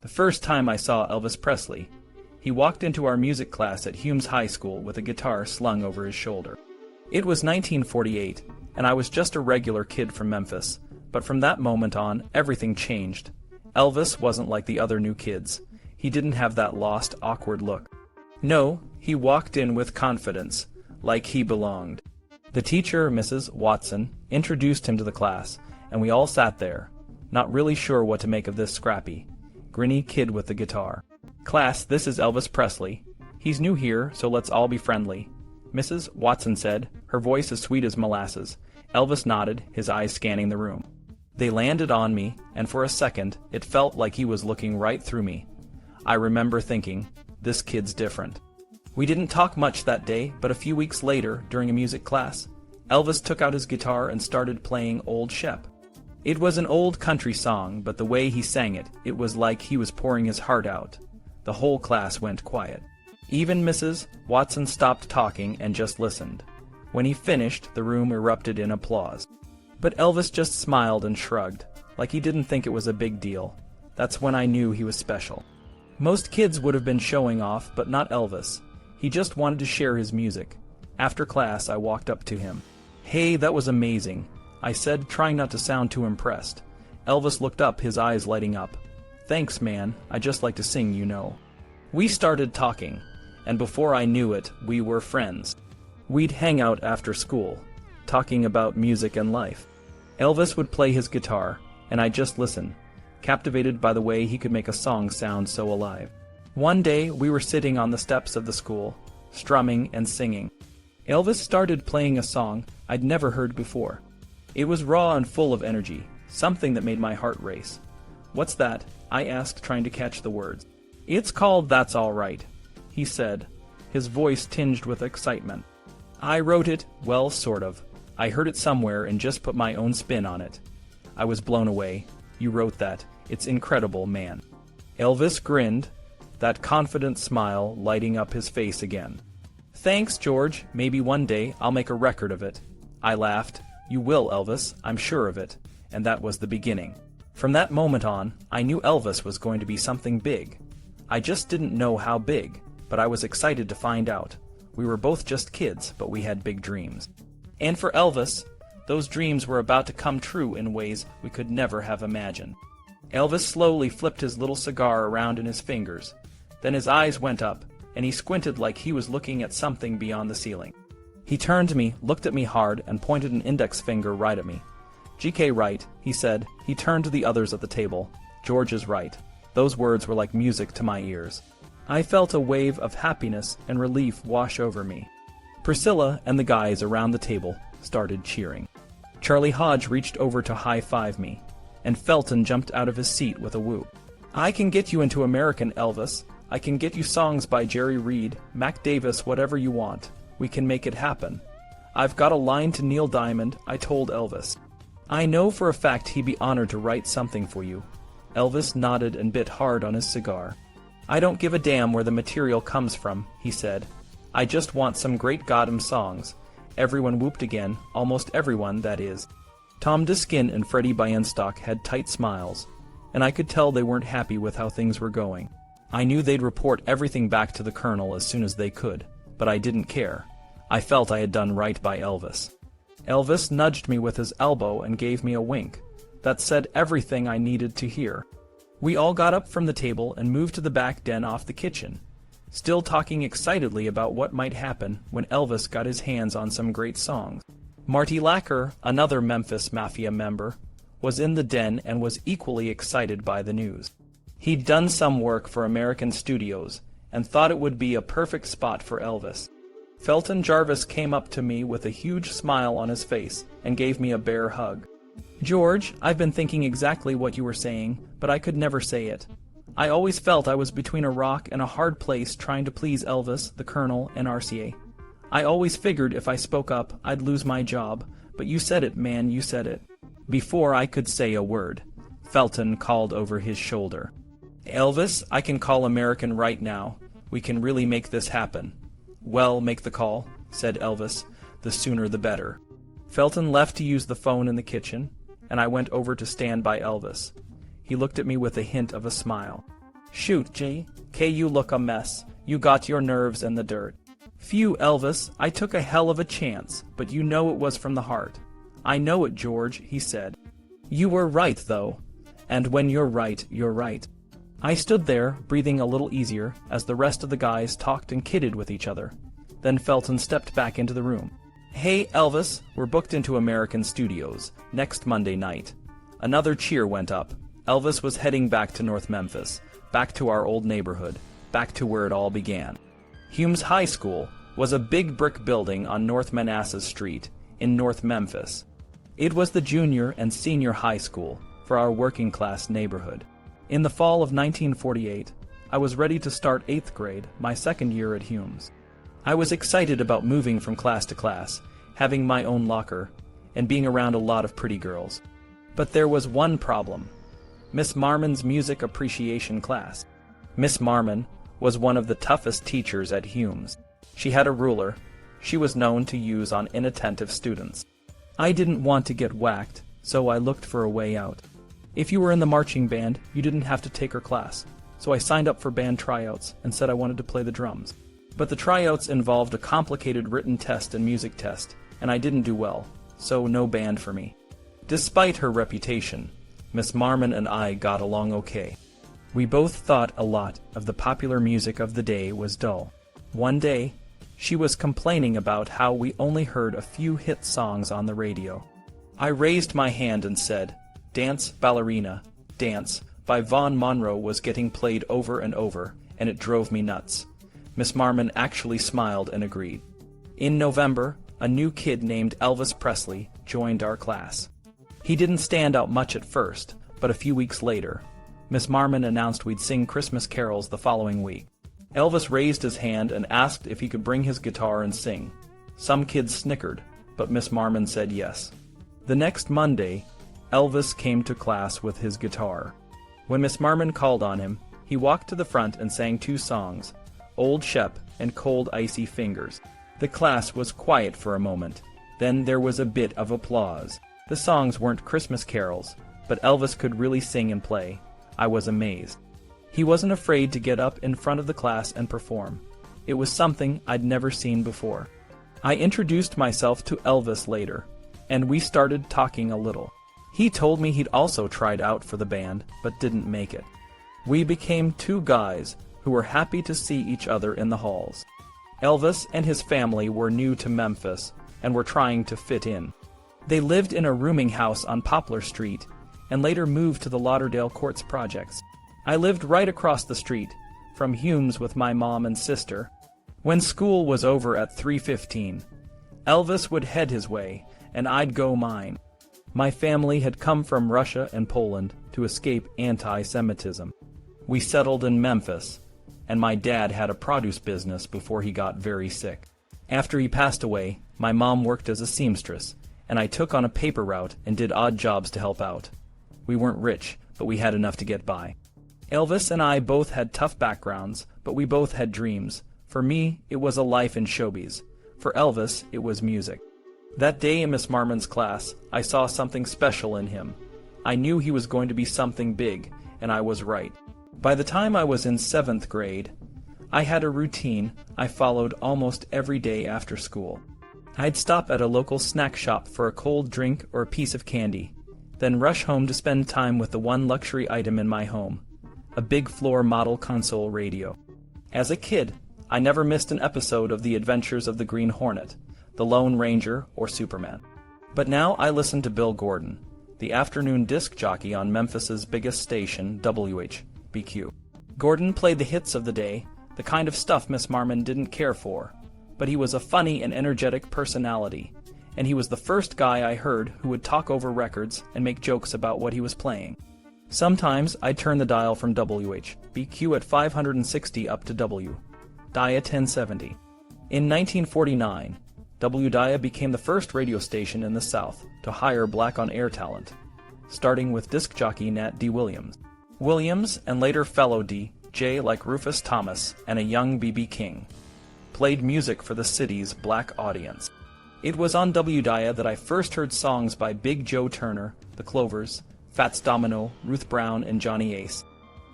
The first time I saw Elvis Presley, he walked into our music class at Humes High School with a guitar slung over his shoulder. It was 1948, and I was just a regular kid from Memphis, but from that moment on, everything changed. Elvis wasn't like the other new kids. He didn't have that lost, awkward look. No, he walked in with confidence, like he belonged. The teacher, Mrs. Watson, introduced him to the class, and we all sat there, not really sure what to make of this scrappy, grinny kid with the guitar. "Class, this is Elvis Presley. He's new here, so let's all be friendly," Mrs. Watson said, her voice as sweet as molasses. Elvis nodded, his eyes scanning the room. They landed on me, and for a second, it felt like he was looking right through me. I remember thinking, this kid's different. We didn't talk much that day, but a few weeks later, during a music class, Elvis took out his guitar and started playing Old Shep. It was an old country song, but the way he sang it, it was like he was pouring his heart out. The whole class went quiet. Even Mrs. Watson stopped talking and just listened. When he finished, the room erupted in applause. But Elvis just smiled and shrugged, like he didn't think it was a big deal. That's when I knew he was special. Most kids would have been showing off, but not Elvis. He just wanted to share his music. After class, I walked up to him. "Hey, that was amazing," I said, trying not to sound too impressed. Elvis looked up, his eyes lighting up. "Thanks, man. I just like to sing, you know." We started talking, and before I knew it, we were friends. We'd hang out after school, talking about music and life. Elvis would play his guitar, and I'd just listen, captivated by the way he could make a song sound so alive. One day, we were sitting on the steps of the school, strumming and singing. Elvis started playing a song I'd never heard before. It was raw and full of energy, something that made my heart race. "What's that?" I asked, trying to catch the words. "It's called That's All Right," he said, his voice tinged with excitement. "I wrote it, well, sort of. I heard it somewhere and just put my own spin on it." I was blown away. "You wrote that. It's incredible, man." Elvis grinned, that confident smile lighting up his face again. "Thanks, George. Maybe one day I'll make a record of it." I laughed. "You will, Elvis. I'm sure of it." And that was the beginning. From that moment on, I knew Elvis was going to be something big. I just didn't know how big, but I was excited to find out. We were both just kids, but we had big dreams. And for Elvis, those dreams were about to come true in ways we could never have imagined. Elvis slowly flipped his little cigar around in his fingers. Then his eyes went up, and he squinted like he was looking at something beyond the ceiling. He turned to me, looked at me hard, and pointed an index finger right at me. "GK right," he said. He turned to the others at the table. "George is right." Those words were like music to my ears. I felt a wave of happiness and relief wash over me. Priscilla and the guys around the table started cheering. Charlie Hodge reached over to high-five me, and Felton jumped out of his seat with a whoop. "I can get you into American, Elvis. I can get you songs by Jerry Reed, Mac Davis, whatever you want. We can make it happen. I've got a line to Neil Diamond," I told Elvis. "I know for a fact he'd be honored to write something for you." Elvis nodded and bit hard on his cigar. "I don't give a damn where the material comes from," he said. "I just want some great goddamn songs." Everyone whooped again, almost everyone, that is. Tom Diskin and Freddie Bienstock had tight smiles, and I could tell they weren't happy with how things were going. I knew they'd report everything back to the Colonel as soon as they could, but I didn't care. I felt I had done right by Elvis. Elvis nudged me with his elbow and gave me a wink. That said everything I needed to hear. We all got up from the table and moved to the back den off the kitchen, still talking excitedly about what might happen when Elvis got his hands on some great songs. Marty Lacker, another Memphis Mafia member, was in the den and was equally excited by the news. He'd done some work for American studios and thought it would be a perfect spot for Elvis. Felton Jarvis came up to me with a huge smile on his face and gave me a bear hug. "George, I've been thinking exactly what you were saying, but I could never say it. I always felt I was between a rock and a hard place trying to please Elvis, the Colonel, and RCA. I always figured if I spoke up, I'd lose my job, but you said it, man, you said it." Before I could say a word, Felton called over his shoulder. "Elvis, I can call American right now. We can really make this happen." "Well, make the call," said Elvis. "The sooner the better." Felton left to use the phone in the kitchen, and I went over to stand by Elvis. He looked at me with a hint of a smile. Shoot, K, you look a mess. You got your nerves in the dirt. Phew, Elvis, I took a hell of a chance, but you know it was from the heart. I know it, George, he said. You were right, though. And when you're right, you're right. I stood there, breathing a little easier, as the rest of the guys talked and kidded with each other. Then Felton stepped back into the room. Hey, Elvis, we're booked into American Studios, next Monday night. Another cheer went up. Elvis was heading back to North Memphis, back to our old neighborhood, back to where it all began. Humes High School was a big brick building on North Manassas Street, in North Memphis. It was the junior and senior high school for our working-class neighborhood. In the fall of 1948, I was ready to start 8th grade, my second year at Humes. I was excited about moving from class to class, having my own locker, and being around a lot of pretty girls. But there was one problem. Miss Marmon's music appreciation class. Miss Marmon was one of the toughest teachers at Humes. She had a ruler she was known to use on inattentive students. I didn't want to get whacked, so I looked for a way out. If you were in the marching band, you didn't have to take her class, so I signed up for band tryouts and said I wanted to play the drums. But the tryouts involved a complicated written test and music test, and I didn't do well, so no band for me. Despite her reputation, Miss Marmon and I got along okay. We both thought a lot of the popular music of the day was dull. One day, she was complaining about how we only heard a few hit songs on the radio. I raised my hand and said, Dance, Ballerina, Dance, by Vaughn Monroe was getting played over and over, and it drove me nuts. Miss Marmon actually smiled and agreed. In November, a new kid named Elvis Presley joined our class. He didn't stand out much at first, but a few weeks later, Miss Marmon announced we'd sing Christmas carols the following week. Elvis raised his hand and asked if he could bring his guitar and sing. Some kids snickered, but Miss Marmon said yes. The next Monday, Elvis came to class with his guitar. When Miss Marmon called on him, he walked to the front and sang 2 songs, Old Shep and Cold Icy Fingers. The class was quiet for a moment. Then there was a bit of applause. The songs weren't Christmas carols, but Elvis could really sing and play. I was amazed. He wasn't afraid to get up in front of the class and perform. It was something I'd never seen before. I introduced myself to Elvis later, and we started talking a little. He told me he'd also tried out for the band, but didn't make it. We became 2 guys who were happy to see each other in the halls. Elvis and his family were new to Memphis and were trying to fit in. They lived in a rooming house on Poplar Street and later moved to the Lauderdale Courts projects. I lived right across the street from Humes with my mom and sister. When school was over at 3:15, Elvis would head his way and I'd go mine. My family had come from Russia and Poland to escape anti-Semitism. We settled in Memphis, and my dad had a produce business before he got very sick. After he passed away, my mom worked as a seamstress, and I took on a paper route and did odd jobs to help out. We weren't rich, but we had enough to get by. Elvis and I both had tough backgrounds, but we both had dreams. For me, it was a life in showbiz. For Elvis, it was music. That day in Miss Marmon's class, I saw something special in him. I knew he was going to be something big, and I was right. By the time I was in 7th grade, I had a routine I followed almost every day after school. I'd stop at a local snack shop for a cold drink or a piece of candy, then rush home to spend time with the one luxury item in my home, a big floor model console radio. As a kid, I never missed an episode of The Adventures of the Green Hornet, The Lone Ranger, or Superman. But now I listen to Bill Gordon, the afternoon disc jockey on Memphis's biggest station, WHBQ. Gordon played the hits of the day, the kind of stuff Miss Marmon didn't care for, but he was a funny and energetic personality, and he was the first guy I heard who would talk over records and make jokes about what he was playing. Sometimes I'd turn the dial from WHBQ at 560 up to W, Dia 1070. In 1949, WDIA became the first radio station in the South to hire black-on-air talent, starting with disc jockey Nat D. Williams. Williams, and later fellow D.J. like Rufus Thomas and a young B.B. King, played music for the city's black audience. It was on WDIA that I first heard songs by Big Joe Turner, The Clovers, Fats Domino, Ruth Brown, and Johnny Ace.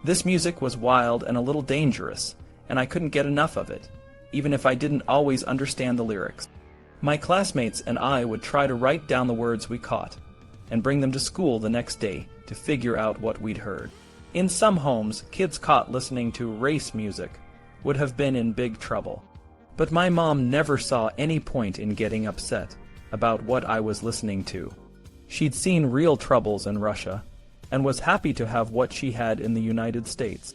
This music was wild and a little dangerous, and I couldn't get enough of it, even if I didn't always understand the lyrics. My classmates and I would try to write down the words we caught, and bring them to school the next day to figure out what we'd heard. In some homes, kids caught listening to race music would have been in big trouble. But my mom never saw any point in getting upset about what I was listening to. She'd seen real troubles in Russia, and was happy to have what she had in the United States.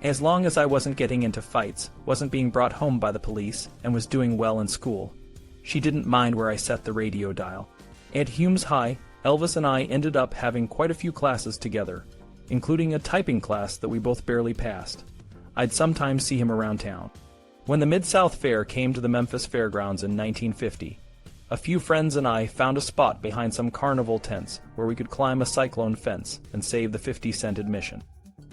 As long as I wasn't getting into fights, wasn't being brought home by the police, and was doing well in school, she didn't mind where I set the radio dial. At Humes High, Elvis and I ended up having quite a few classes together, including a typing class that we both barely passed. I'd sometimes see him around town. When the Mid-South Fair came to the Memphis Fairgrounds in 1950, a few friends and I found a spot behind some carnival tents where we could climb a cyclone fence and save the 50-cent admission.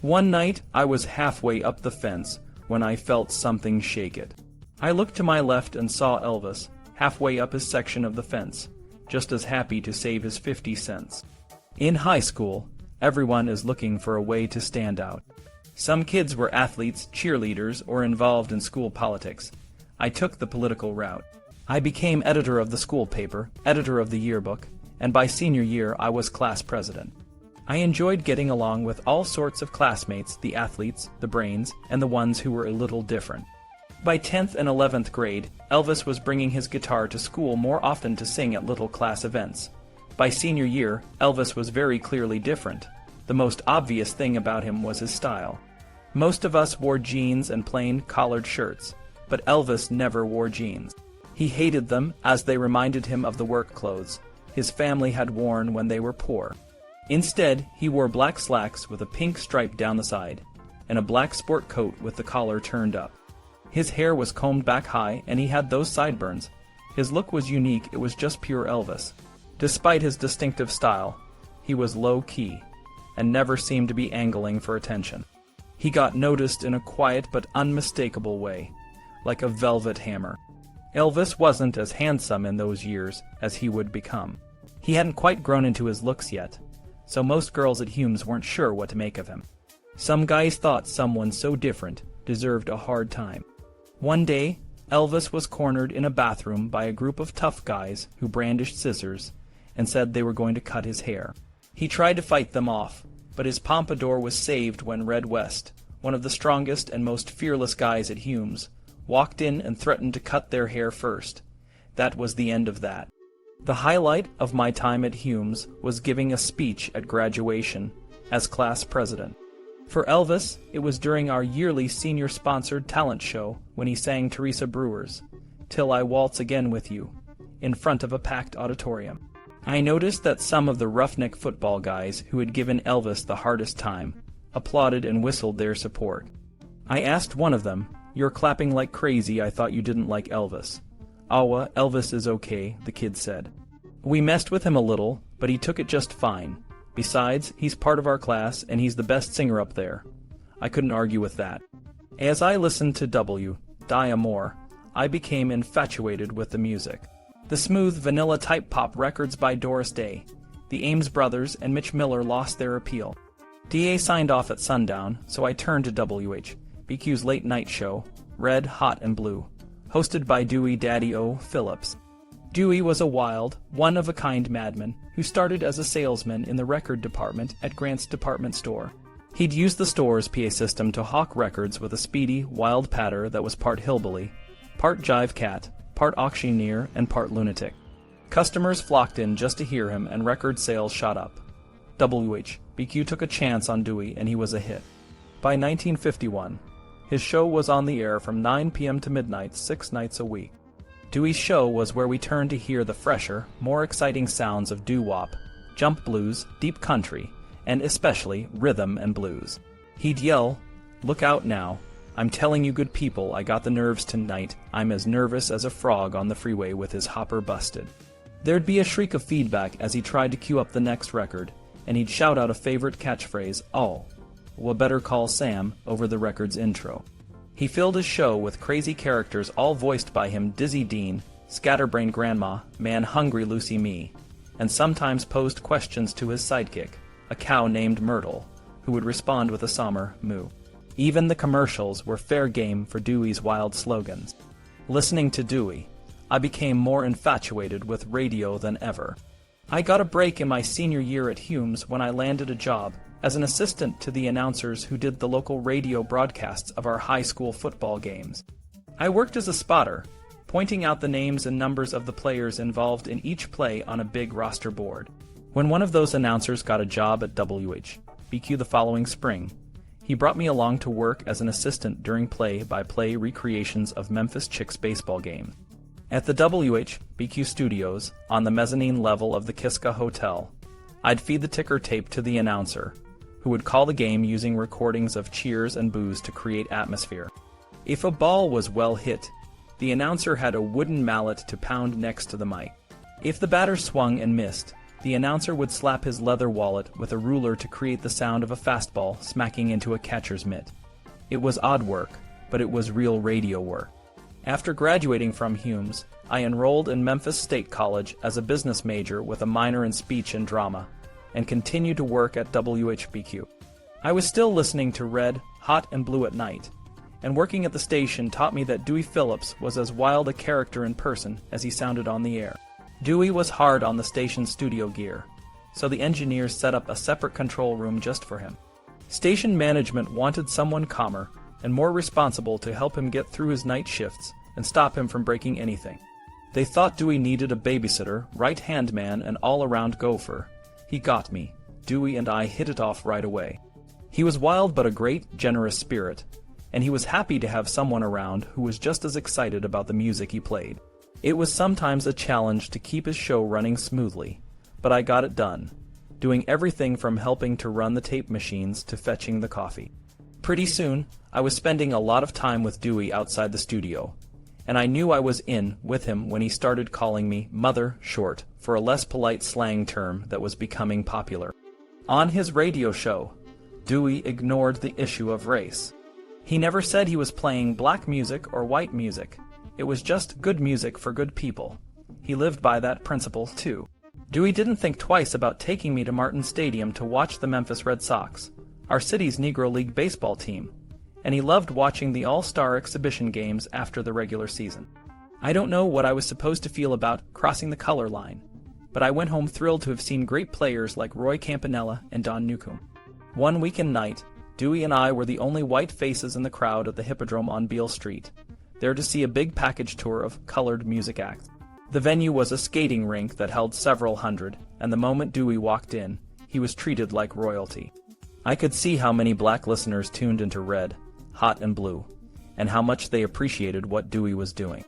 One night, I was halfway up the fence when I felt something shake it. I looked to my left and saw Elvis, halfway up his section of the fence, just as happy to save his 50 cents. In high school, everyone is looking for a way to stand out. Some kids were athletes, cheerleaders, or involved in school politics. I took the political route. I became editor of the school paper, editor of the yearbook, and by senior year I was class president. I enjoyed getting along with all sorts of classmates, the athletes, the brains, and the ones who were a little different. By 10th and 11th grade, Elvis was bringing his guitar to school more often to sing at little class events. By senior year, Elvis was very clearly different. The most obvious thing about him was his style. Most of us wore jeans and plain collared shirts, but Elvis never wore jeans. He hated them as they reminded him of the work clothes his family had worn when they were poor. Instead, he wore black slacks with a pink stripe down the side, and a black sport coat with the collar turned up. His hair was combed back high, and he had those sideburns. His look was unique, it was just pure Elvis. Despite his distinctive style, he was low-key, and never seemed to be angling for attention. He got noticed in a quiet but unmistakable way, like a velvet hammer. Elvis wasn't as handsome in those years as he would become. He hadn't quite grown into his looks yet, so most girls at Humes weren't sure what to make of him. Some guys thought someone so different deserved a hard time. One day, Elvis was cornered in a bathroom by a group of tough guys who brandished scissors and said they were going to cut his hair. He tried to fight them off, but his pompadour was saved when Red West, one of the strongest and most fearless guys at Humes, walked in and threatened to cut their hair first. That was the end of that. The highlight of my time at Humes was giving a speech at graduation as class president. For Elvis, it was during our yearly senior-sponsored talent show when he sang Teresa Brewer's "Till I Waltz Again With You" in front of a packed auditorium. I noticed that some of the roughneck football guys who had given Elvis the hardest time applauded and whistled their support. I asked one of them, "You're clapping like crazy, I thought you didn't like Elvis." "Awa, Elvis is okay," the kid said. We messed with him a little, but he took it just fine. Besides, he's part of our class, and he's the best singer up there. I couldn't argue with that. As I listened to Die Amore, I became infatuated with the music. The smooth, vanilla-type pop records by Doris Day, the Ames Brothers, and Mitch Miller lost their appeal. DA signed off at sundown, so I turned to WHBQ's late-night show, Red, Hot, and Blue, hosted by Dewey Phillips. Dewey was a wild, one-of-a-kind madman who started as a salesman in the record department at Grant's department store. He'd use the store's PA system to hawk records with a speedy, wild patter that was part hillbilly, part jive cat, part auctioneer, and part lunatic. Customers flocked in just to hear him, and record sales shot up. WHBQ took a chance on Dewey, and he was a hit. By 1951, his show was on the air from 9 p.m. to midnight 6 nights a week. Dewey's show was where we turned to hear the fresher, more exciting sounds of doo-wop, jump blues, deep country, and especially rhythm and blues. He'd yell, "Look out now. I'm telling you good people, I got the nerves tonight. I'm as nervous as a frog on the freeway with his hopper busted." There'd be a shriek of feedback as he tried to cue up the next record, and he'd shout out a favorite catchphrase, "Oh, well, better call Sam," over the record's intro. He filled his show with crazy characters all voiced by him: Dizzy Dean, Scatterbrained Grandma, Man Hungry Lucy Me, and sometimes posed questions to his sidekick, a cow named Myrtle, who would respond with a somber moo. Even the commercials were fair game for Dewey's wild slogans. Listening to Dewey, I became more infatuated with radio than ever. I got a break in my senior year at Humes when I landed a job as an assistant to the announcers who did the local radio broadcasts of our high school football games. I worked as a spotter, pointing out the names and numbers of the players involved in each play on a big roster board. When one of those announcers got a job at WHBQ the following spring, he brought me along to work as an assistant during play-by-play recreations of Memphis Chicks baseball games. At the WHBQ studios, on the mezzanine level of the Kiska Hotel, I'd feed the ticker tape to the announcer, who would call the game using recordings of cheers and boos to create atmosphere. If a ball was well hit, the announcer had a wooden mallet to pound next to the mic. If the batter swung and missed, the announcer would slap his leather wallet with a ruler to create the sound of a fastball smacking into a catcher's mitt. It was odd work, but it was real radio work. After graduating from Humes, I enrolled in Memphis State College as a business major with a minor in speech and drama, and continued to work at WHBQ. I was still listening to Red, Hot and Blue at night, and working at the station taught me that Dewey Phillips was as wild a character in person as he sounded on the air. Dewey was hard on the station's studio gear, so the engineers set up a separate control room just for him. Station management wanted someone calmer and more responsible to help him get through his night shifts and stop him from breaking anything. They thought Dewey needed a babysitter, right-hand man, and all-around gopher. He got me. Dewey and I hit it off right away. He was wild but a great, generous spirit, and he was happy to have someone around who was just as excited about the music he played. It was sometimes a challenge to keep his show running smoothly, but I got it done, doing everything from helping to run the tape machines to fetching the coffee. Pretty soon, I was spending a lot of time with Dewey outside the studio, and I knew I was in with him when he started calling me Mother Short for a less polite slang term that was becoming popular. On his radio show, Dewey ignored the issue of race. He never said he was playing black music or white music. It was just good music for good people. He lived by that principle, too. Dewey didn't think twice about taking me to Martin Stadium to watch the Memphis Red Sox, our city's Negro League baseball team, and he loved watching the All-Star exhibition games after the regular season. I don't know what I was supposed to feel about crossing the color line, but I went home thrilled to have seen great players like Roy Campanella and Don Newcomb. One weekend night, Dewey and I were the only white faces in the crowd at the Hippodrome on Beale Street, there to see a big package tour of colored music acts. The venue was a skating rink that held several hundred, and the moment Dewey walked in, he was treated like royalty. I could see how many black listeners tuned into Red, Hot and Blue, and how much they appreciated what Dewey was doing.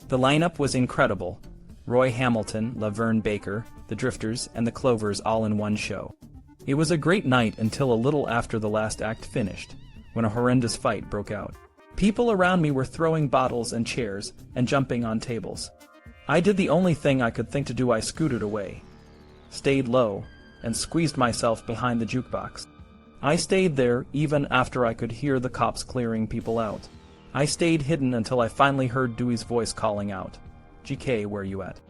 The lineup was incredible. Roy Hamilton, Laverne Baker, the Drifters, and the Clovers all in one show. It was a great night until a little after the last act finished, when a horrendous fight broke out. People around me were throwing bottles and chairs and jumping on tables. I did the only thing I could think to do. I scooted away, stayed low, and squeezed myself behind the jukebox. I stayed there even after I could hear the cops clearing people out. I stayed hidden until I finally heard Dewey's voice calling out, "GK, where you at?"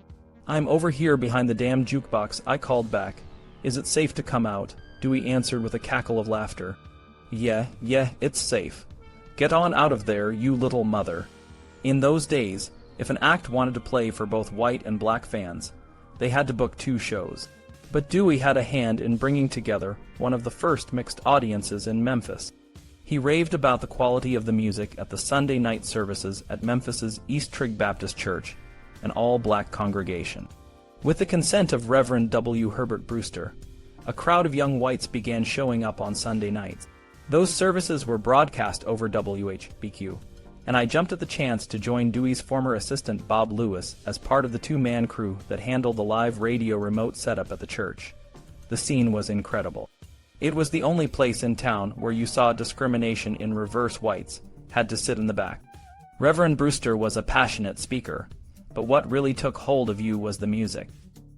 "I'm over here behind the damn jukebox," I called back. "Is it safe to come out?" Dewey answered with a cackle of laughter. Yeah, it's safe. Get on out of there, you little mother." In those days, if an act wanted to play for both white and black fans, they had to book 2 shows. But Dewey had a hand in bringing together one of the first mixed audiences in Memphis. He raved about the quality of the music at the Sunday night services at Memphis's East Trigg Baptist Church, an all-black congregation. With the consent of Reverend W. Herbert Brewster, a crowd of young whites began showing up on Sunday nights. Those services were broadcast over WHBQ, and I jumped at the chance to join Dewey's former assistant Bob Lewis as part of the 2-man crew that handled the live radio remote setup at the church. The scene was incredible. It was the only place in town where you saw discrimination in reverse whites had to sit in the back. Reverend Brewster was a passionate speaker, but what really took hold of you was the music.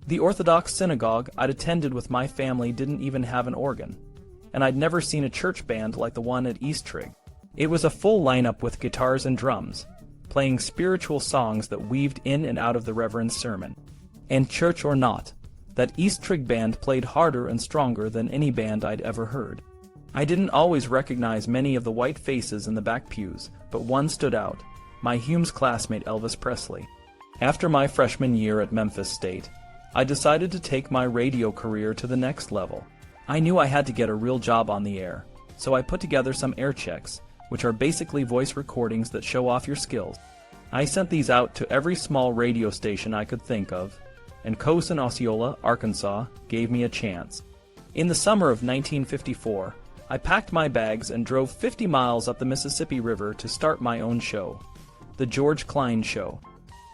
The Orthodox synagogue I'd attended with my family didn't even have an organ, and I'd never seen a church band like the one at East Trigg. It was a full lineup with guitars and drums, playing spiritual songs that weaved in and out of the Reverend's sermon. And church or not, that East Trigg band played harder and stronger than any band I'd ever heard. I didn't always recognize many of the white faces in the back pews, but one stood out, my Humes classmate Elvis Presley. After my freshman year at Memphis State, I decided to take my radio career to the next level. I knew I had to get a real job on the air, so I put together some air checks, which are basically voice recordings that show off your skills. I sent these out to every small radio station I could think of, and Cos in Osceola, Arkansas, gave me a chance. In the summer of 1954, I packed my bags and drove 50 miles up the Mississippi River to start my own show, The George Klein Show.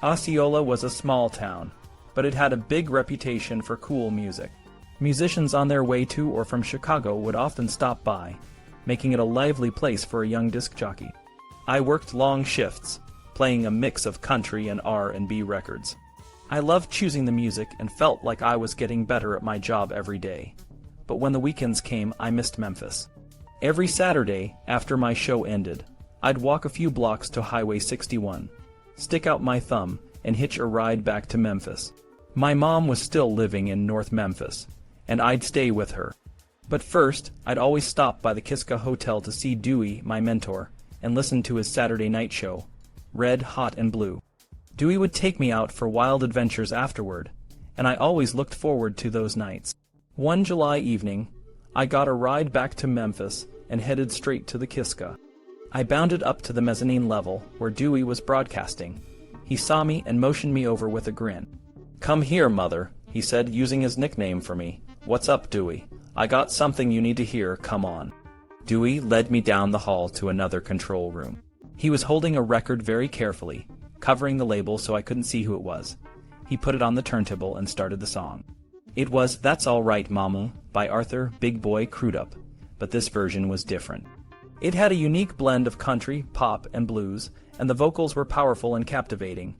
Osceola was a small town, but it had a big reputation for cool music. Musicians on their way to or from Chicago would often stop by, making it a lively place for a young disc jockey. I worked long shifts, playing a mix of country and R&B records. I loved choosing the music and felt like I was getting better at my job every day. But when the weekends came, I missed Memphis. Every Saturday, after my show ended, I'd walk a few blocks to Highway 61, stick out my thumb, and hitch a ride back to Memphis. My mom was still living in North Memphis, and I'd stay with her. But first, I'd always stop by the Kiska Hotel to see Dewey, my mentor, and listen to his Saturday night show, Red, Hot, and Blue. Dewey would take me out for wild adventures afterward, and I always looked forward to those nights. One July evening, I got a ride back to Memphis and headed straight to the Kiska. I bounded up to the mezzanine level where Dewey was broadcasting. He saw me and motioned me over with a grin. "Come here, mother," he said, using his nickname for me. "What's up, Dewey? I got something you need to hear, come on." Dewey led me down the hall to another control room. He was holding a record very carefully, covering the label so I couldn't see who it was. He put it on the turntable and started the song. It was That's All Right, Mama by Arthur Big Boy Crudup, but this version was different. It had a unique blend of country, pop, and blues, and the vocals were powerful and captivating.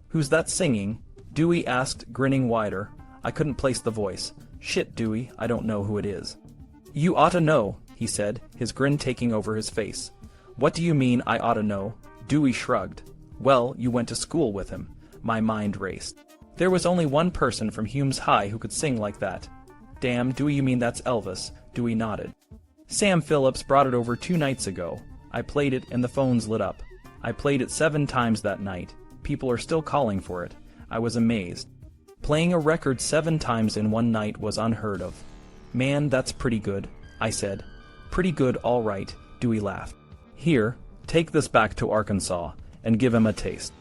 "Who's that singing?" Dewey asked, grinning wider. I couldn't place the voice. "Shit, Dewey, I don't know who it is." "You ought to know," he said, his grin taking over his face. "What do you mean I ought to know?" Dewey shrugged. "Well, you went to school with him." My mind raced. There was only one person from Humes High who could sing like that. "Damn, Dewey, you mean that's Elvis?" Dewey nodded. "Sam Phillips brought it over 2 nights ago. I played it and the phones lit up. I played it 7 times that night. People are still calling for it." I was amazed. Playing a record 7 times in one night was unheard of. "Man, that's pretty good," I said. "Pretty good, all right," Dewey laughed. "Here, take this back to Arkansas and give him a taste."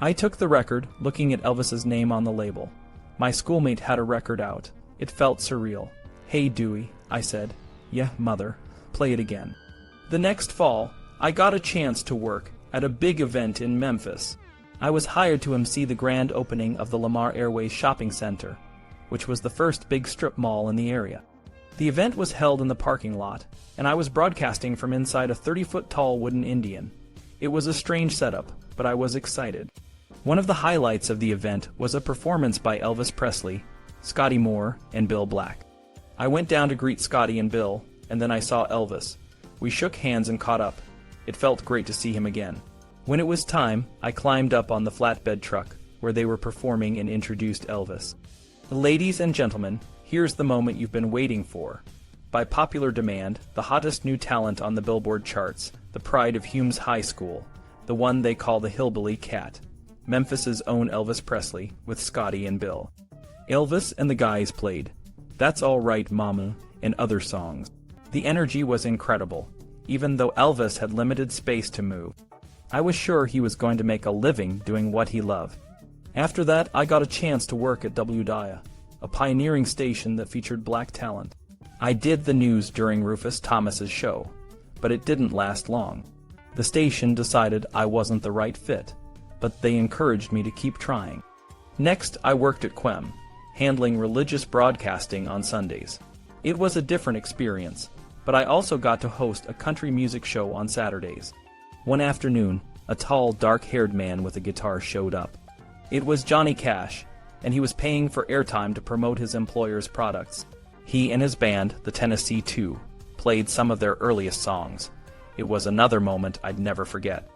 I took the record, looking at Elvis's name on the label. My schoolmate had a record out. It felt surreal. "Hey, Dewey," I said. "Yeah, mother. Play it again." The next fall, I got a chance to work at a big event in Memphis. I was hired to MC the grand opening of the Lamar Airways Shopping Center, which was the first big strip mall in the area. The event was held in the parking lot, and I was broadcasting from inside a 30-foot-tall wooden Indian. It was a strange setup, but I was excited. One of the highlights of the event was a performance by Elvis Presley, Scotty Moore, and Bill Black. I went down to greet Scotty and Bill, and then I saw Elvis. We shook hands and caught up. It felt great to see him again. When it was time, I climbed up on the flatbed truck, where they were performing, and introduced Elvis. "Ladies and gentlemen, here's the moment you've been waiting for. By popular demand, the hottest new talent on the Billboard charts, the pride of Humes High School, the one they call the Hillbilly Cat, Memphis's own Elvis Presley, with Scotty and Bill." Elvis and the guys played That's All Right, Mama, and other songs. The energy was incredible, even though Elvis had limited space to move. I was sure he was going to make a living doing what he loved. After that, I got a chance to work at WHBQ, a pioneering station that featured black talent. I did the news during Rufus Thomas's show, but it didn't last long. The station decided I wasn't the right fit, but they encouraged me to keep trying. Next, I worked at Quem, handling religious broadcasting on Sundays. It was a different experience, but I also got to host a country music show on Saturdays. One afternoon, a tall, dark-haired man with a guitar showed up. It was Johnny Cash, and he was paying for airtime to promote his employer's products. He and his band, the Tennessee Two, played some of their earliest songs. It was another moment I'd never forget.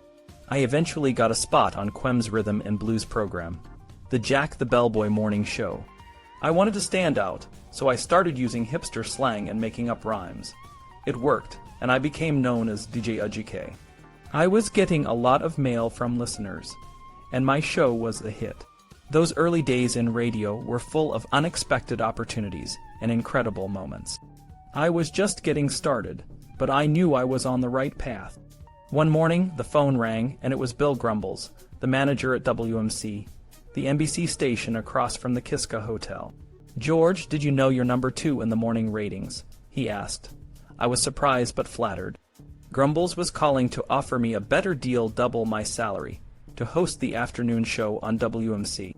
I eventually got a spot on Quem's rhythm and blues program, the Jack the Bellboy Morning Show. I wanted to stand out, so I started using hipster slang and making up rhymes. It worked, and I became known as DJ WHBQ. I was getting a lot of mail from listeners, and my show was a hit. Those early days in radio were full of unexpected opportunities and incredible moments. I was just getting started, but I knew I was on the right path. One morning, the phone rang, and it was Bill Grumbles, the manager at WMC, the NBC station across from the Kiska Hotel. "George, did you know you're number 2 in the morning ratings?" he asked. I was surprised but flattered. Grumbles was calling to offer me a better deal, double my salary, to host the afternoon show on WMC.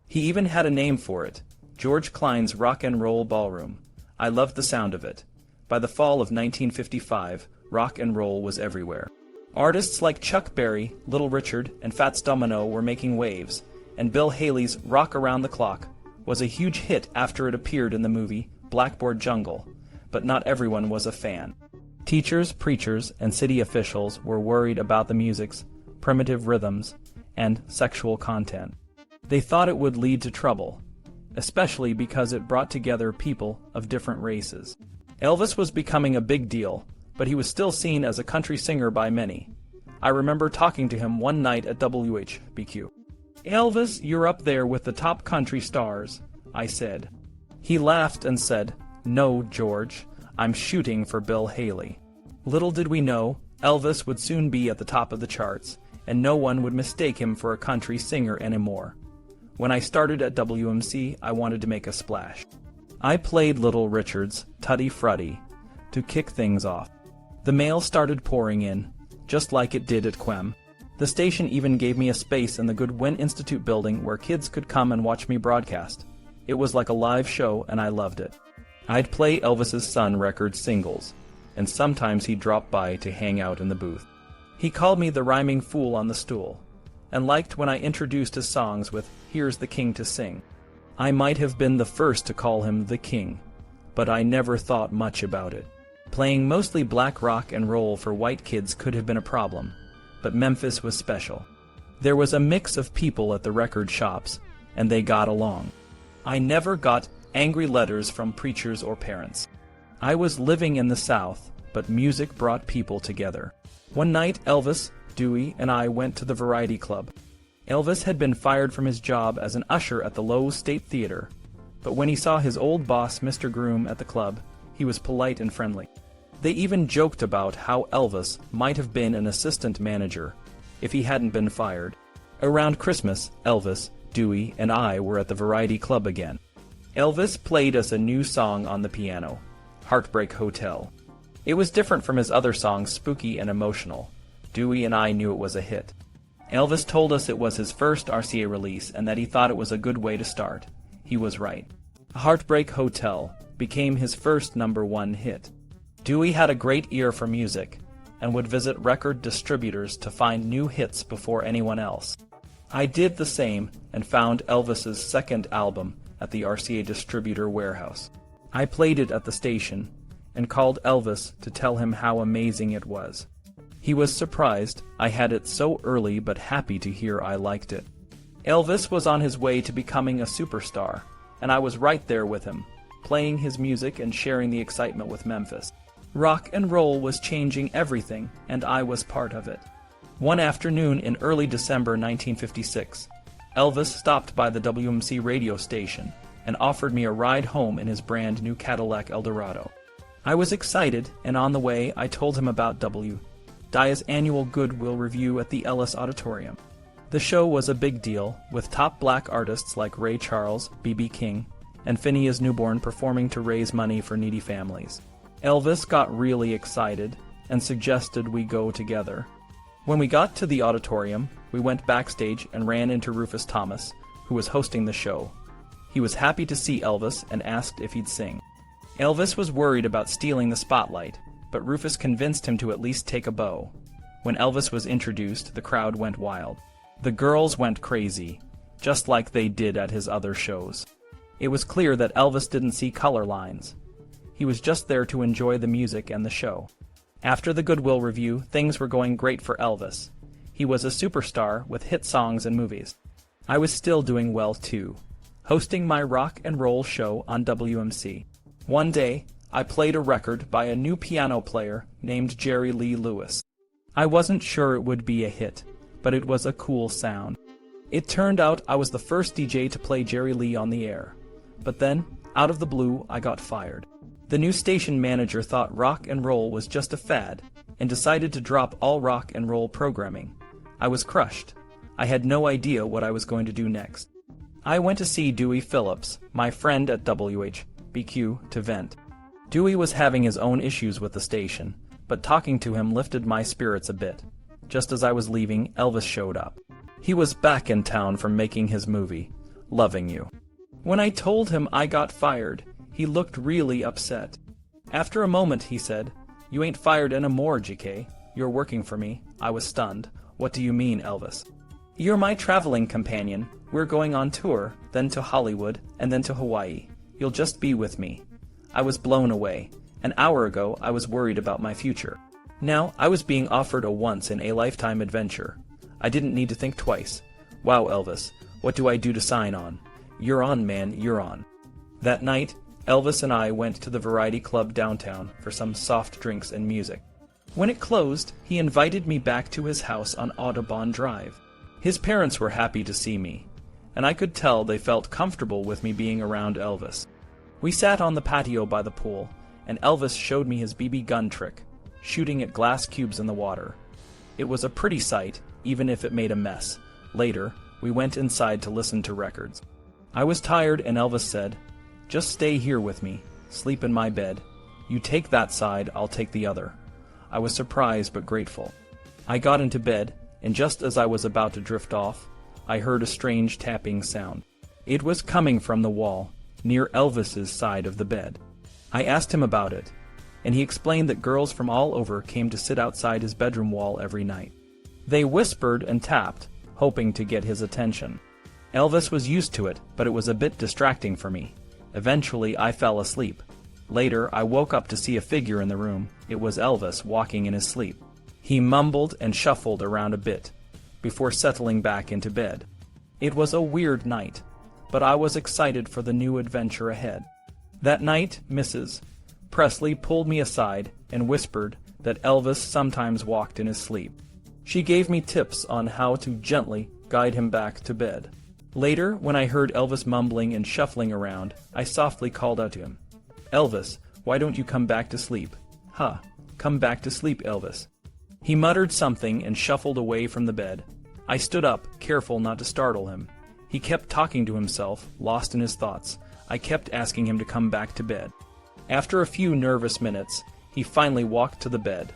He even had a name for it, George Klein's Rock and Roll Ballroom. I loved the sound of it. By the fall of 1955, rock and roll was everywhere. Artists like Chuck Berry, Little Richard, and Fats Domino were making waves, and Bill Haley's Rock Around the Clock was a huge hit after it appeared in the movie Blackboard Jungle, but not everyone was a fan. Teachers, preachers, and city officials were worried about the music's primitive rhythms and sexual content. They thought it would lead to trouble, especially because it brought together people of different races. Elvis was becoming a big deal, but he was still seen as a country singer by many. I remember talking to him one night at WHBQ. "Elvis, you're up there with the top country stars," I said. He laughed and said, "No, George, I'm shooting for Bill Haley." Little did we know, Elvis would soon be at the top of the charts, and no one would mistake him for a country singer anymore. When I started at WMC, I wanted to make a splash. I played Little Richard's Tutti Frutti to kick things off. The mail started pouring in, just like it did at QEM. The station even gave me a space in the Goodwin Institute building where kids could come and watch me broadcast. It was like a live show, and I loved it. I'd play Elvis's Son record singles, and sometimes he'd drop by to hang out in the booth. He called me the rhyming fool on the stool, and liked when I introduced his songs with "Here's the King to Sing." I might have been the first to call him the King, but I never thought much about it. Playing mostly black rock and roll for white kids could have been a problem, but Memphis was special. There was a mix of people at the record shops, and they got along. I never got angry letters from preachers or parents. I was living in the South, but music brought people together. One night, Elvis, Dewey, and I went to the Variety Club. Elvis had been fired from his job as an usher at the Lowe's State Theater, but when he saw his old boss, Mr. Groom, at the club, he was polite and friendly. They even joked about how Elvis might have been an assistant manager if he hadn't been fired. Around Christmas, Elvis, Dewey, and I were at the Variety Club again. Elvis played us a new song on the piano, Heartbreak Hotel. It was different from his other songs, spooky and emotional. Dewey and I knew it was a hit. Elvis told us it was his first RCA release and that he thought it was a good way to start. He was right. Heartbreak Hotel became his first #1 hit. Dewey had a great ear for music and would visit record distributors to find new hits before anyone else. I did the same and found Elvis's second album at the RCA distributor warehouse. I played it at the station and called Elvis to tell him how amazing it was. He was surprised I had it so early, but happy to hear I liked it. Elvis was on his way to becoming a superstar, and I was right there with him, playing his music and sharing the excitement with Memphis. Rock and roll was changing everything, and I was part of it. One afternoon in early December 1956, Elvis stopped by the WMC radio station and offered me a ride home in his brand new Cadillac Eldorado. I was excited, and on the way I told him about Dia's annual Goodwill Review at the Ellis Auditorium. The show was a big deal, with top black artists like Ray Charles, B.B. King, and Phineas Newborn performing to raise money for needy families. Elvis got really excited and suggested we go together. When we got to the auditorium, we went backstage and ran into Rufus Thomas, who was hosting the show. He was happy to see Elvis and asked if he'd sing. Elvis was worried about stealing the spotlight, but Rufus convinced him to at least take a bow. When Elvis was introduced, the crowd went wild. The girls went crazy, just like they did at his other shows. It was clear that Elvis didn't see color lines. He was just there to enjoy the music and the show. After the Goodwill Review, things were going great for Elvis. He was a superstar with hit songs and movies. I was still doing well too, hosting my rock and roll show on WMC. One day, I played a record by a new piano player named Jerry Lee Lewis. I wasn't sure it would be a hit, but it was a cool sound. It turned out I was the first DJ to play Jerry Lee on the air. But then, out of the blue, I got fired. The new station manager thought rock and roll was just a fad, and decided to drop all rock and roll programming. I was crushed. I had no idea what I was going to do next. I went to see Dewey Phillips, my friend at WHBQ, to vent. Dewey was having his own issues with the station, but talking to him lifted my spirits a bit. Just as I was leaving, Elvis showed up. He was back in town from making his movie, Loving You. When I told him I got fired, he looked really upset. After a moment, he said, "You ain't fired anymore, GK. You're working for me." I was stunned. "What do you mean, Elvis?" "You're my traveling companion. We're going on tour, then to Hollywood, and then to Hawaii. You'll just be with me." I was blown away. An hour ago, I was worried about my future. Now, I was being offered a once-in-a-lifetime adventure. I didn't need to think twice. "Wow, Elvis, what do I do to sign on?" "You're on, man, you're on." That night, Elvis and I went to the Variety Club downtown for some soft drinks and music. When it closed, he invited me back to his house on Audubon Drive. His parents were happy to see me, and I could tell they felt comfortable with me being around Elvis. We sat on the patio by the pool, and Elvis showed me his BB gun trick, shooting at glass cubes in the water. It was a pretty sight, even if it made a mess. Later, we went inside to listen to records. I was tired, and Elvis said, "Just stay here with me, sleep in my bed. You take that side, I'll take the other." I was surprised but grateful. I got into bed, and just as I was about to drift off, I heard a strange tapping sound. It was coming from the wall, near Elvis's side of the bed. I asked him about it, and he explained that girls from all over came to sit outside his bedroom wall every night. They whispered and tapped, hoping to get his attention. Elvis was used to it, but it was a bit distracting for me. Eventually, I fell asleep. Later, I woke up to see a figure in the room. It was Elvis walking in his sleep. He mumbled and shuffled around a bit, before settling back into bed. It was a weird night, but I was excited for the new adventure ahead. That night, Mrs. Presley pulled me aside and whispered that Elvis sometimes walked in his sleep. She gave me tips on how to gently guide him back to bed. Later, when I heard Elvis mumbling and shuffling around, I softly called out to him, "Elvis, why don't you come back to sleep?" "Huh, come back to sleep, Elvis." He muttered something and shuffled away from the bed. I stood up, careful not to startle him. He kept talking to himself, lost in his thoughts. I kept asking him to come back to bed. After a few nervous minutes, he finally walked to the bed,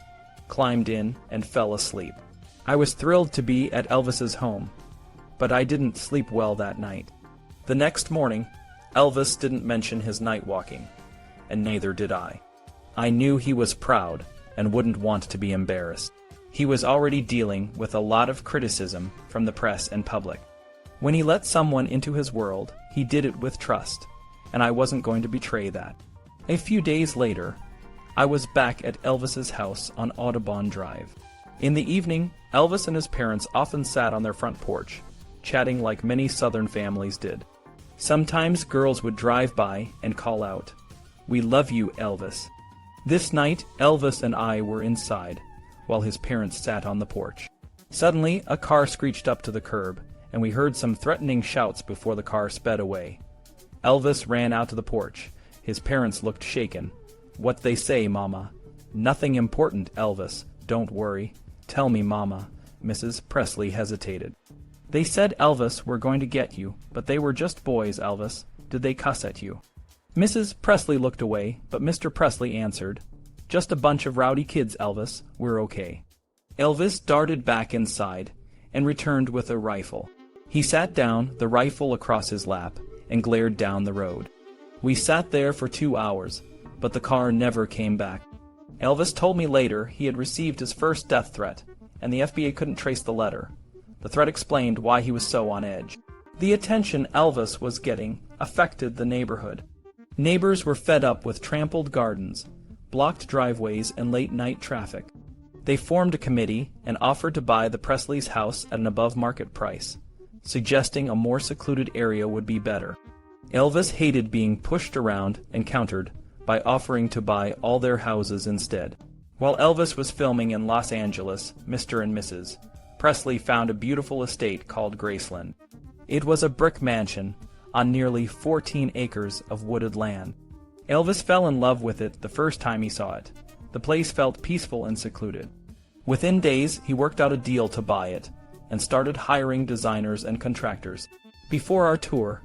climbed in, and fell asleep. I was thrilled to be at Elvis's home, but I didn't sleep well that night. The next morning, Elvis didn't mention his night walking, and neither did I. I knew he was proud and wouldn't want to be embarrassed. He was already dealing with a lot of criticism from the press and public. When he let someone into his world, he did it with trust, and I wasn't going to betray that. A few days later, I was back at Elvis's house on Audubon Drive. In the evening, Elvis and his parents often sat on their front porch, chatting like many Southern families did. Sometimes girls would drive by and call out, "We love you, Elvis." This night, Elvis and I were inside, while his parents sat on the porch. Suddenly, a car screeched up to the curb, and we heard some threatening shouts before the car sped away. Elvis ran out to the porch. His parents looked shaken. "What they say, Mama?" "Nothing important, Elvis. Don't worry." "Tell me, Mama." Mrs. Presley hesitated. "They said, Elvis, we're going to get you, but they were just boys, Elvis. Did they cuss at you?" Mrs. Presley looked away, but Mr. Presley answered, "Just a bunch of rowdy kids, Elvis. We're okay." Elvis darted back inside and returned with a rifle. He sat down, the rifle across his lap, and glared down the road. We sat there for 2 hours, but the car never came back. Elvis told me later he had received his first death threat, and the FBI couldn't trace the letter. The threat explained why he was so on edge. The attention Elvis was getting affected the neighborhood. Neighbors were fed up with trampled gardens, blocked driveways, and late-night traffic. They formed a committee and offered to buy the Presleys' house at an above-market price, suggesting a more secluded area would be better. Elvis hated being pushed around and countered, by offering to buy all their houses instead. While Elvis was filming in Los Angeles, Mr. and Mrs. Presley found a beautiful estate called Graceland. It was a brick mansion on nearly 14 acres of wooded land. Elvis fell in love with it the first time he saw it. The place felt peaceful and secluded. Within days, he worked out a deal to buy it and started hiring designers and contractors. Before our tour,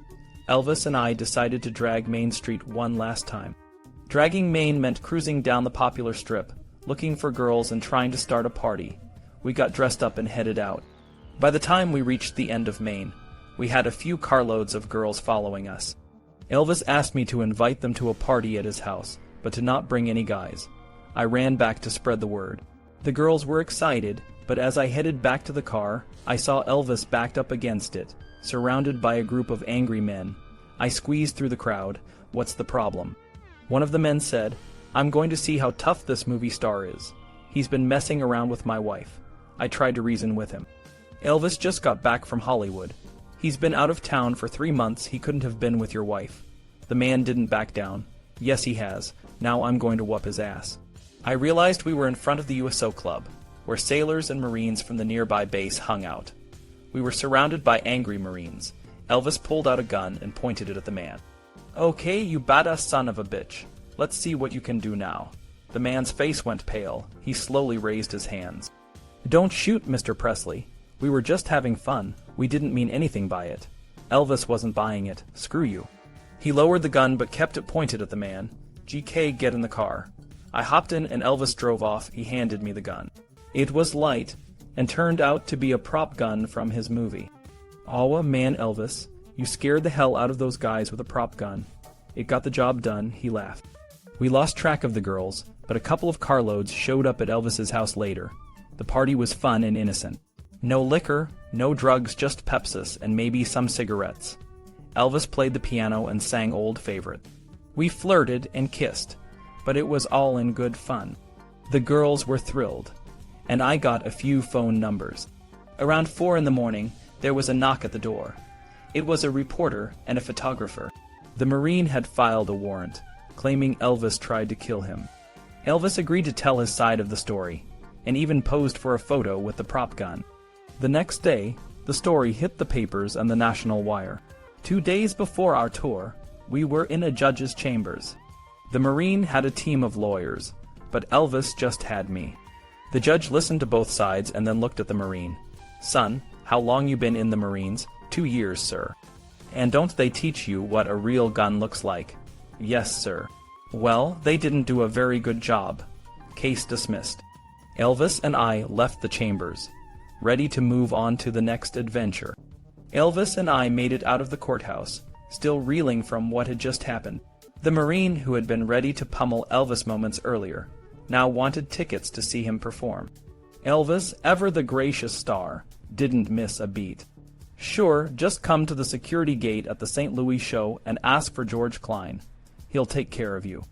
Elvis and I decided to drag Main Street one last time. Dragging Main meant cruising down the popular strip, looking for girls and trying to start a party. We got dressed up and headed out. By the time we reached the end of Main, we had a few carloads of girls following us. Elvis asked me to invite them to a party at his house, but to not bring any guys. I ran back to spread the word. The girls were excited, but as I headed back to the car, I saw Elvis backed up against it, surrounded by a group of angry men. I squeezed through the crowd. "What's the problem?" One of the men said, "I'm going to see how tough this movie star is. He's been messing around with my wife." I tried to reason with him. "Elvis just got back from Hollywood. He's been out of town for 3 months. He couldn't have been with your wife." The man didn't back down. "Yes, he has. Now I'm going to whoop his ass." I realized we were in front of the USO Club, where sailors and Marines from the nearby base hung out. We were surrounded by angry Marines. Elvis pulled out a gun and pointed it at the man. "Okay, you badass son of a bitch. Let's see what you can do now." The man's face went pale. He slowly raised his hands. "Don't shoot, Mr. Presley. We were just having fun. We didn't mean anything by it." Elvis wasn't buying it. "Screw you." He lowered the gun but kept it pointed at the man. "GK, get in the car." I hopped in and Elvis drove off. He handed me the gun. It was light and turned out to be a prop gun from his movie. "Aw, man, Elvis, you scared the hell out of those guys with a prop gun. It got the job done," he laughed. We lost track of the girls, but a couple of carloads showed up at Elvis's house later. The party was fun and innocent. No liquor, no drugs, just Pepsis and maybe some cigarettes. Elvis played the piano and sang old favorite. We flirted and kissed, but it was all in good fun. The girls were thrilled, and I got a few phone numbers. Around 4 in the morning, there was a knock at the door. It was a reporter and a photographer. The Marine had filed a warrant, claiming Elvis tried to kill him. Elvis agreed to tell his side of the story, and even posed for a photo with the prop gun. The next day, the story hit the papers and the national wire. 2 days before our tour, we were in a judge's chambers. The Marine had a team of lawyers, but Elvis just had me. The judge listened to both sides and then looked at the Marine. "Son, how long you been in the Marines?" 2 years, sir." "And don't they teach you what a real gun looks like?" "Yes, sir." "Well, they didn't do a very good job." Case dismissed. Elvis and I left the chambers, ready to move on to the next adventure. Elvis and I made it out of the courthouse, still reeling from what had just happened. The Marine, who had been ready to pummel Elvis moments earlier, now wanted tickets to see him perform. Elvis, ever the gracious star, didn't miss a beat. "Sure, just come to the security gate at the St. Louis show and ask for George Klein. He'll take care of you."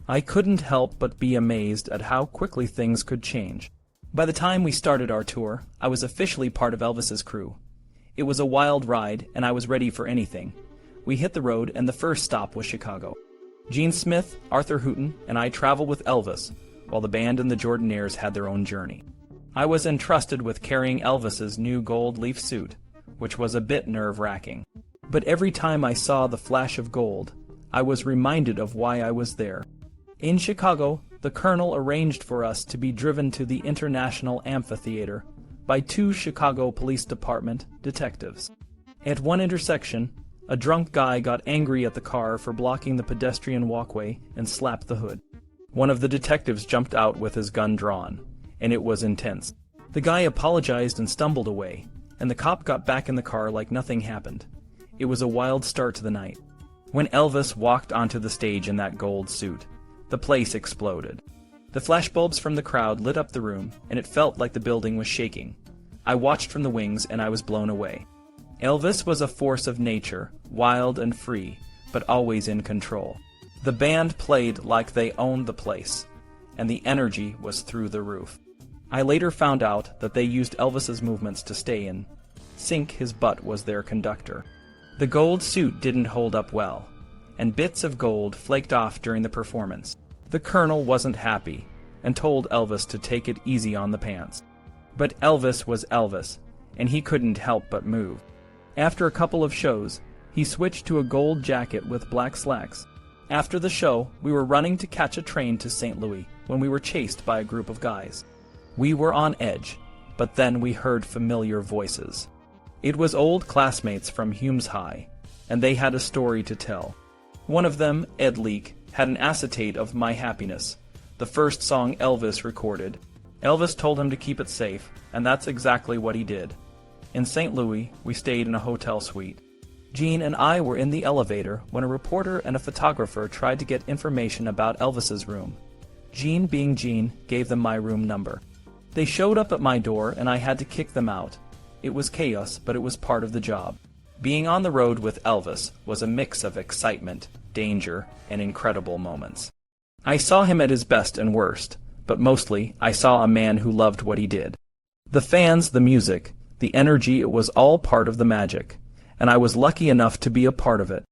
I couldn't help but be amazed at how quickly things could change. By the time we started our tour, I was officially part of Elvis's crew. It was a wild ride, and I was ready for anything. We hit the road, and the first stop was Chicago. Gene Smith, Arthur Hooten, and I traveled with Elvis, while the band and the Jordanaires had their own journey. I was entrusted with carrying Elvis's new gold leaf suit, which was a bit nerve-wracking. But every time I saw the flash of gold, I was reminded of why I was there. In Chicago, the colonel arranged for us to be driven to the International Amphitheater by 2 Chicago Police Department detectives. At one intersection, a drunk guy got angry at the car for blocking the pedestrian walkway and slapped the hood. One of the detectives jumped out with his gun drawn, and it was intense. The guy apologized and stumbled away, and the cop got back in the car like nothing happened. It was a wild start to the night. When Elvis walked onto the stage in that gold suit, the place exploded. The flashbulbs from the crowd lit up the room, and it felt like the building was shaking. I watched from the wings, and I was blown away. Elvis was a force of nature, wild and free, but always in control. The band played like they owned the place, and the energy was through the roof. I later found out that they used Elvis's movements to stay in sync. His butt was their conductor. The gold suit didn't hold up well, and bits of gold flaked off during the performance. The Colonel wasn't happy, and told Elvis to take it easy on the pants. But Elvis was Elvis, and he couldn't help but move. After a couple of shows, he switched to a gold jacket with black slacks. After the show, we were running to catch a train to St. Louis when we were chased by a group of guys. We were on edge, but then we heard familiar voices. It was old classmates from Humes High, and they had a story to tell. One of them, Ed Leek, had an acetate of My Happiness, the first song Elvis recorded. Elvis told him to keep it safe, and that's exactly what he did. In St. Louis, we stayed in a hotel suite. Gene and I were in the elevator when a reporter and a photographer tried to get information about Elvis's room. Gene, being Gene, gave them my room number. They showed up at my door, and I had to kick them out. It was chaos, but it was part of the job. Being on the road with Elvis was a mix of excitement, danger, and incredible moments. I saw him at his best and worst, but mostly I saw a man who loved what he did. The fans, the music, the energy, it was all part of the magic, and I was lucky enough to be a part of it.